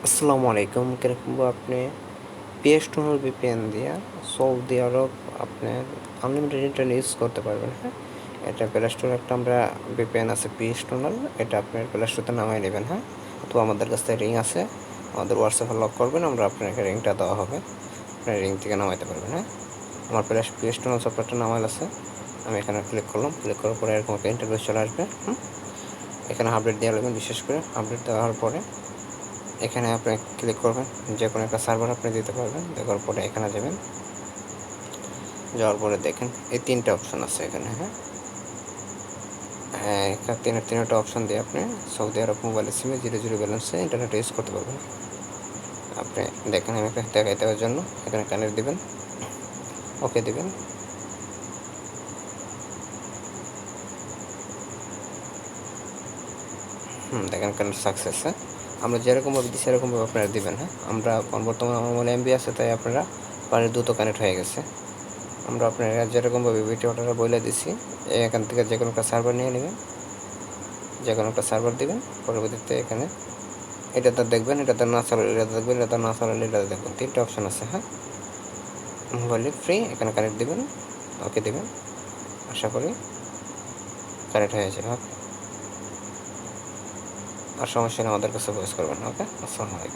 আসসালামু আলাইকুম। কিরকম আপনি পিএসটুনাল ভিপিএন দিয়ে সৌদি আরব আপনার আনলিমিটেড ইন্টারনেট ইউজ করতে পারবেন, হ্যাঁ? এটা প্লে স্টোরে একটা আমরা ভিপিএন আছে পিএসটুনাল, এটা আপনার প্লে স্টোরে নামায় নেবেন, হ্যাঁ? অথবা আমাদের কাছে রিং আছে, আমাদের হোয়াটসঅ্যাপে লক করবেন, আমরা আপনাকে রিংটা দেওয়া হবে, আপনার রিং থেকে নামাইতে পারবেন, হ্যাঁ? আমার পিএসটুনাল সফটওয়্যারটা নামাইল আছে, আমি এখানে ক্লিক করলাম, ক্লিক করার পরে এরকম একটা ইন্টারফেস চলে আসবে। এখানে আপডেট দেওয়া লাগবে, বিশেষ করে আপডেট দেওয়ার পরে এখানে আপনি ক্লিক করবেন, যে কোনো একটা সার্ভার আপনি দিতে পারবেন। দেওয়ার পরে এখানে যাবেন, যাওয়ার পরে দেখেন এই তিনটা অপশান আছে এখানে, হ্যাঁ এখানে তিনটা অপশান দিয়ে আপনি সৌদি আরব মোবাইল সিমে 0 ব্যালেন্সে ইন্টারনেট ইউজ করতে পারবেন। আপনি দেখেন, আমি দেখাই দেওয়ার জন্য এখানে কানেক্ট দিবেন, ওকে দিবেন। দেখেন কানেক্ট সাকসেস। হ্যাঁ, আমরা যেরকমভাবে দিই সেরকমভাবে আপনারা দিবেন, হ্যাঁ? আমরা বর্তমানে আমার মোবাইলে এমবি আছে, তাই আপনারা পানির দ্রুত কানেক্ট হয়ে গেছে। আমরা আপনারা যেরকমভাবে ভিডিও অর্ডার বলে দিছি, এখান থেকে যে কোনো একটা সার্ভার নিয়ে নেবেন, যে কোনো একটা সার্ভার দেবেন। পরবর্তীতে এখানে এটাতে দেখবেন, এটাতে না চালালে এটাতে দেখবেন, এটাতে না চালালে এটাতে দেখবেন, তিনটা অপশান আছে, হ্যাঁ? মোবাইলে ফ্রি, এখানে কানেক্ট দেবেন, ওকে দেবেন। আশা করি কানেক্ট হয়ে যাবে। ওকে, আর সমস্যা নেই, আমাদের কাছে ভয়েস করবেন। ওকে, আসসালামু আলাইকুম।